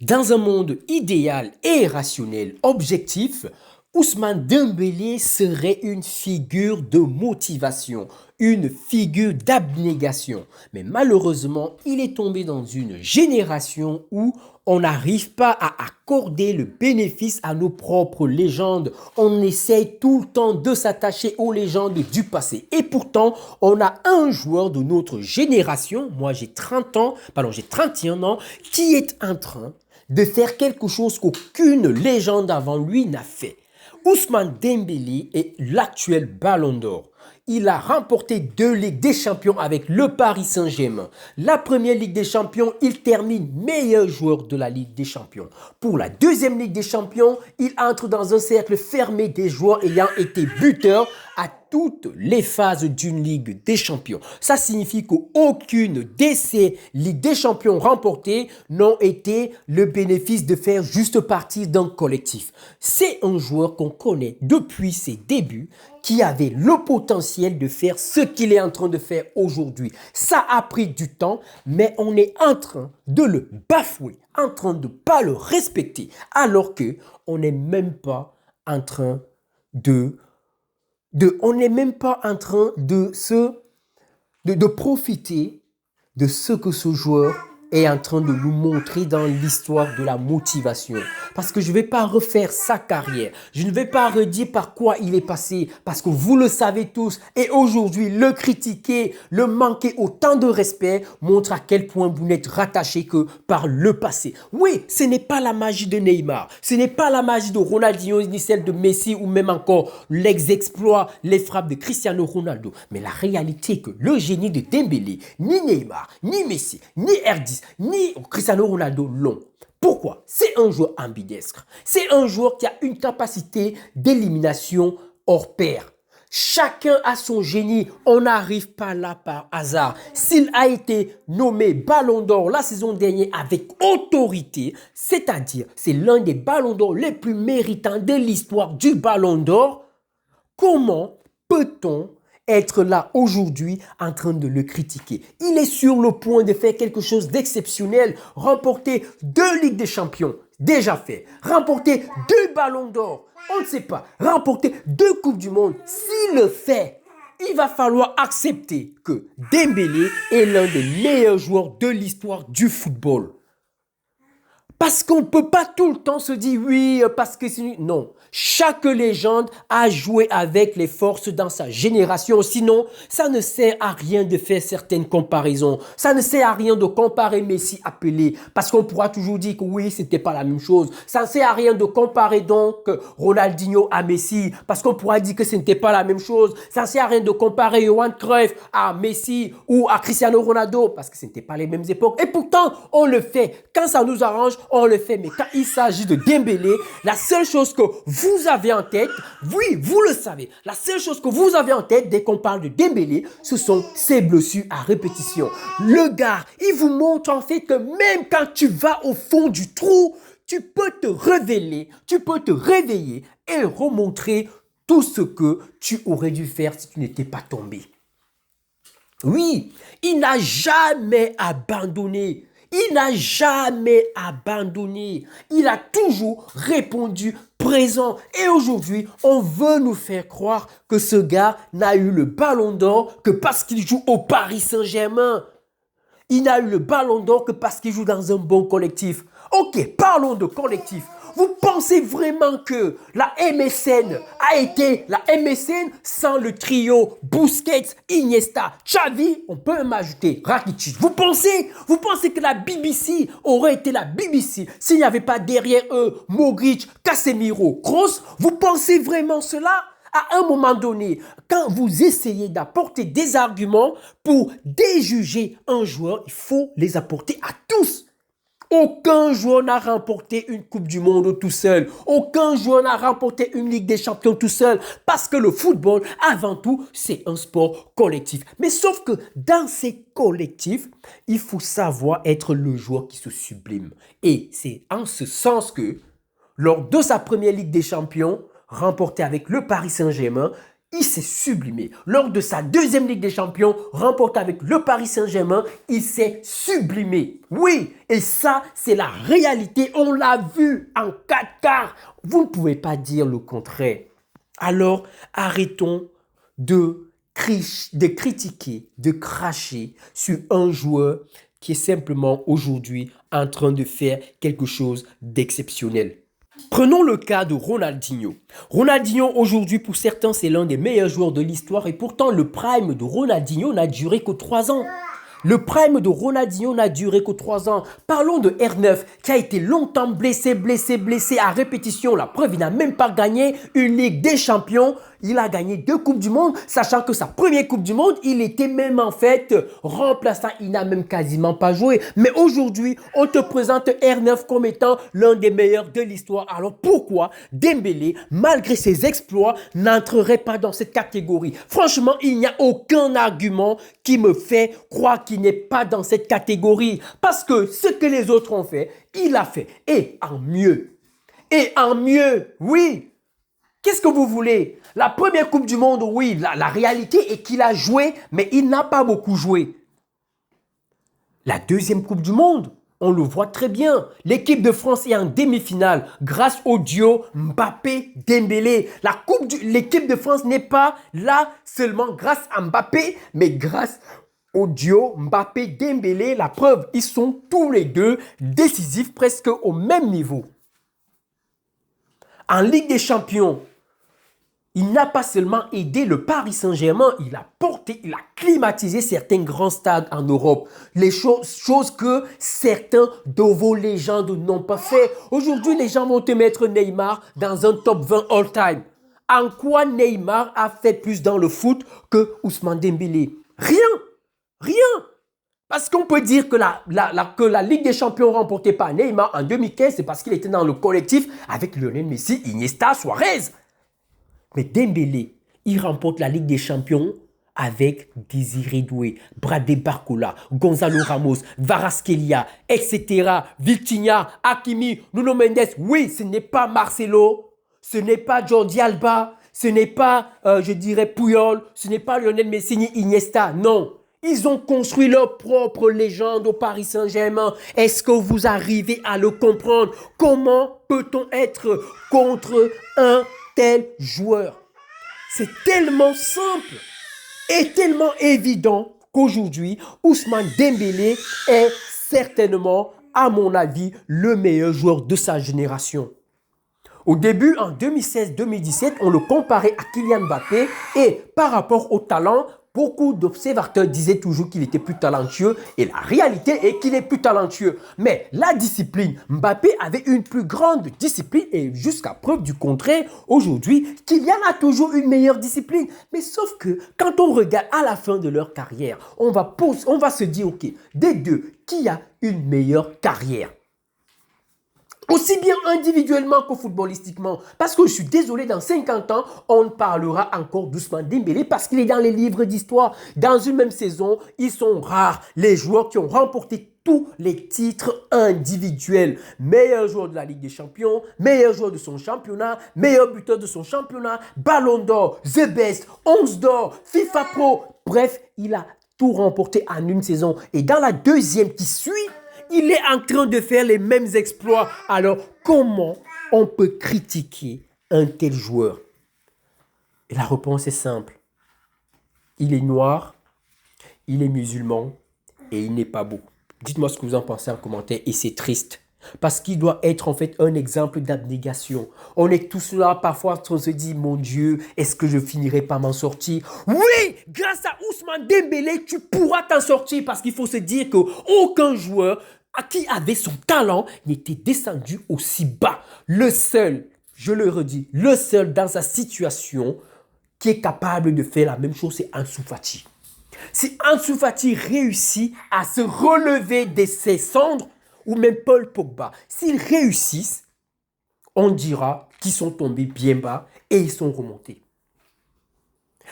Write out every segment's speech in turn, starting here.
Dans un monde idéal et rationnel, objectif, Ousmane Dembélé serait une figure de motivation, une figure d'abnégation. Mais malheureusement, il est tombé dans une génération où on n'arrive pas à accorder le bénéfice à nos propres légendes. On essaye tout le temps de s'attacher aux légendes du passé. Et pourtant, on a un joueur de notre génération, moi j'ai 30 ans, pardon, j'ai 31 ans, qui est en train de faire quelque chose qu'aucune légende avant lui n'a fait. Ousmane Dembélé est l'actuel Ballon d'Or. Il a remporté 2 Ligues des Champions avec le Paris Saint-Germain. La première Ligue des Champions, il termine meilleur joueur de la Ligue des Champions. Pour la deuxième Ligue des Champions, il entre dans un cercle fermé des joueurs ayant été buteurs à toutes les phases d'une Ligue des Champions. Ça signifie qu'aucune de ces Ligues des Champions remportées n'ont été le bénéfice de faire juste partie d'un collectif. C'est un joueur qu'on connaît depuis ses débuts, qui avait le potentiel de faire ce qu'il est en train de faire aujourd'hui. Ça a pris du temps, mais on est en train de le bafouer, en train de ne pas le respecter, alors qu'on n'est même pas en train on n'est même pas en train de profiter de ce que ce joueur est en train de nous montrer dans l'histoire de la motivation. Parce que je ne vais pas refaire sa carrière. Je ne vais pas redire par quoi il est passé. Parce que vous le savez tous. Et aujourd'hui, le critiquer, le manquer autant de respect montre à quel point vous n'êtes rattaché que par le passé. Oui, ce n'est pas la magie de Neymar. Ce n'est pas la magie de Ronaldinho, ni celle de Messi ou même encore l'ex-exploit, les frappes de Cristiano Ronaldo. Mais la réalité est que le génie de Dembélé, ni Neymar, ni Messi, ni R10, ni Cristiano Ronaldo l'ont. Pourquoi? C'est un joueur ambidestre. C'est un joueur qui a une capacité d'élimination hors pair. Chacun a son génie. On n'arrive pas là par hasard. S'il a été nommé Ballon d'Or la saison dernière avec autorité, c'est-à-dire c'est l'un des Ballons d'Or les plus méritants de l'histoire du Ballon d'Or, comment peut-on être là aujourd'hui en train de le critiquer? Il est sur le point de faire quelque chose d'exceptionnel. Remporter 2 Ligues des Champions, déjà fait. Remporter 2 Ballons d'Or, on ne sait pas. Remporter 2 Coupes du Monde, s'il le fait, il va falloir accepter que Dembélé est l'un des meilleurs joueurs de l'histoire du football. Parce qu'on ne peut pas tout le temps se dire oui, parce que c'est... Non, chaque légende a joué avec les forces dans sa génération. Sinon, ça ne sert à rien de faire certaines comparaisons. Ça ne sert à rien de comparer Messi à Pelé. Parce qu'on pourra toujours dire que oui, c'était pas la même chose. Ça ne sert à rien de comparer donc Ronaldinho à Messi. Parce qu'on pourra dire que ce n'était pas la même chose. Ça ne sert à rien de comparer Johan Cruyff à Messi ou à Cristiano Ronaldo. Parce que ce n'était pas les mêmes époques. Et pourtant, on le fait. Quand ça nous arrange, on le fait. Mais quand il s'agit de Dembélé, la seule chose que vous avez en tête, oui, vous le savez, la seule chose que vous avez en tête dès qu'on parle de Dembélé, ce sont ses blessures à répétition. Le gars, il vous montre en fait que même quand tu vas au fond du trou, tu peux te révéler, tu peux te réveiller et remontrer tout ce que tu aurais dû faire si tu n'étais pas tombé. Oui, il n'a jamais abandonné. Il n'a jamais abandonné. Il a toujours répondu présent. Et aujourd'hui, on veut nous faire croire que ce gars n'a eu le Ballon d'Or que parce qu'il joue au Paris Saint-Germain. Il n'a eu le Ballon d'Or que parce qu'il joue dans un bon collectif. Ok, parlons de collectif. Vous pensez vraiment que la MSN a été la MSN sans le trio Busquets, Iniesta, Xavi, on peut même ajouter Rakitic. Vous pensez que la BBC aurait été la BBC s'il n'y avait pas derrière eux Modric, Casemiro, Kroos? Vous pensez vraiment cela? À un moment donné, quand vous essayez d'apporter des arguments pour déjuger un joueur, il faut les apporter à tous. Aucun joueur n'a remporté une Coupe du Monde tout seul. Aucun joueur n'a remporté une Ligue des Champions tout seul. Parce que le football, avant tout, c'est un sport collectif. Mais sauf que dans ces collectifs, il faut savoir être le joueur qui se sublime. Et c'est en ce sens que, lors de sa première Ligue des Champions, remportée avec le Paris Saint-Germain, il s'est sublimé. Lors de sa deuxième Ligue des Champions, remportée avec le Paris Saint-Germain, il s'est sublimé. Oui, et ça, c'est la réalité. On l'a vu en 4 quarts. Vous ne pouvez pas dire le contraire. Alors, arrêtons de critiquer, de cracher sur un joueur qui est simplement aujourd'hui en train de faire quelque chose d'exceptionnel. Prenons le cas de Ronaldinho. Ronaldinho, aujourd'hui, pour certains, c'est l'un des meilleurs joueurs de l'histoire et pourtant, le prime de Ronaldinho n'a duré que 3 ans. Le prime de Ronaldinho n'a duré que 3 ans. Parlons de R9 qui a été longtemps blessé à répétition. La preuve, il n'a même pas gagné une Ligue des Champions. Il a gagné 2 Coupes du Monde, sachant que sa première Coupe du Monde, il était même en fait remplaçant. Il n'a même quasiment pas joué. Mais aujourd'hui, on te présente R9 comme étant l'un des meilleurs de l'histoire. Alors pourquoi Dembélé, malgré ses exploits, n'entrerait pas dans cette catégorie? Franchement, il n'y a aucun argument qui me fait croire qu'il n'est pas dans cette catégorie. Parce que ce que les autres ont fait, il a fait. Et en mieux. Et en mieux, oui. Qu'est-ce que vous voulez? La première Coupe du Monde, oui, la réalité est qu'il a joué, mais il n'a pas beaucoup joué. La deuxième Coupe du Monde, on le voit très bien. L'équipe de France est en demi-finale grâce au duo Mbappé-Dembélé. L'équipe de France n'est pas là seulement grâce à Mbappé, mais grâce au duo Mbappé-Dembélé. La preuve, ils sont tous les deux décisifs, presque au même niveau. En Ligue des Champions, il n'a pas seulement aidé le Paris Saint-Germain, il a climatisé certains grands stades en Europe. Les choses que certains de vos légendes n'ont pas fait. Aujourd'hui, les gens vont te mettre Neymar dans un top 20 all-time. En quoi Neymar a fait plus dans le foot que Ousmane Dembélé? Rien. Parce qu'on peut dire que la Ligue des Champions remportée par Neymar en 2015, c'est parce qu'il était dans le collectif avec Lionel Messi, Iniesta, Suarez. Mais Dembélé, il remporte la Ligue des Champions avec Désiré Doué, Bradé Barcola, Gonzalo Ramos, Kvaratskhelia, etc. Vitinha, Hakimi, Nuno Mendes. Oui, ce n'est pas Marcelo, ce n'est pas Jordi Alba, ce n'est pas, je dirais, Puyol, ce n'est pas Lionel Messi ni Iniesta. Non. Ils ont construit leur propre légende au Paris Saint-Germain. Est-ce que vous arrivez à le comprendre? Comment peut-on être contre un tel joueur? C'est tellement simple et tellement évident qu'aujourd'hui, Ousmane Dembélé est certainement, à mon avis, le meilleur joueur de sa génération. Au début, en 2016-2017, on le comparait à Kylian Mbappé et par rapport au talent, beaucoup d'observateurs disaient toujours qu'il était plus talentueux et la réalité est qu'il est plus talentueux. Mais la discipline, Mbappé avait une plus grande discipline et jusqu'à preuve du contraire, aujourd'hui, Kylian a toujours une meilleure discipline. Mais sauf que quand on regarde à la fin de leur carrière, on va se dire, ok, des deux, qui a une meilleure carrière? Aussi bien individuellement que footballistiquement. Parce que je suis désolé, dans 50 ans, on parlera encore d'Ousmane Dembélé parce qu'il est dans les livres d'histoire. Dans une même saison, ils sont rares les joueurs qui ont remporté tous les titres individuels. Meilleur joueur de la Ligue des Champions, meilleur joueur de son championnat, meilleur buteur de son championnat, Ballon d'Or, The Best, 11 d'Or, FIFA Pro. Bref, il a tout remporté en une saison. Et dans la deuxième qui suit, il est en train de faire les mêmes exploits. Alors, comment on peut critiquer un tel joueur? Et la réponse est simple. Il est noir, il est musulman et il n'est pas beau. Dites-moi ce que vous en pensez en commentaire et c'est triste. Parce qu'il doit être en fait un exemple d'abnégation. On est tous là, parfois on se dit, mon Dieu, est-ce que je finirai par m'en sortir? Oui, grâce à Ousmane Dembélé, tu pourras t'en sortir parce qu'il faut se dire qu'aucun joueur qui avait son talent n'était descendu aussi bas. Le seul, je le redis, le seul dans sa situation qui est capable de faire la même chose, c'est Ansu Fati. Si Ansu Fati réussit à se relever de ses cendres, ou même Paul Pogba, s'ils réussissent, on dira qu'ils sont tombés bien bas et ils sont remontés.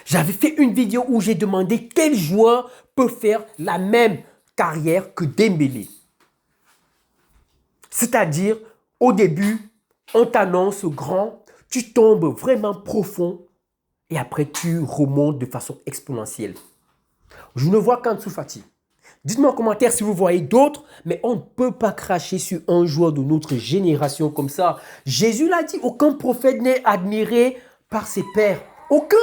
J'avais fait une vidéo où j'ai demandé quel joueur peut faire la même carrière que Dembélé. C'est-à-dire, au début, on t'annonce grand, tu tombes vraiment profond et après tu remontes de façon exponentielle. Je ne vois qu'Ansu Fati. Dites-moi en commentaire si vous voyez d'autres, mais on ne peut pas cracher sur un joueur de notre génération comme ça. Jésus l'a dit, aucun prophète n'est admiré par ses pairs. Aucun.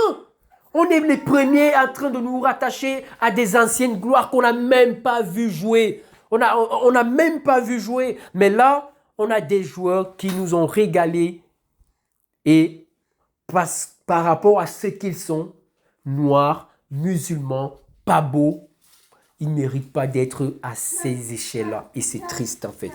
On est les premiers en train de nous rattacher à des anciennes gloires qu'on n'a même pas vu jouer. On n'a même pas vu jouer. Mais là, on a des joueurs qui nous ont régalés et par rapport à ce qu'ils sont, noirs, musulmans, pas beaux, ils ne méritent pas d'être à ces échelles-là. Et c'est triste en fait.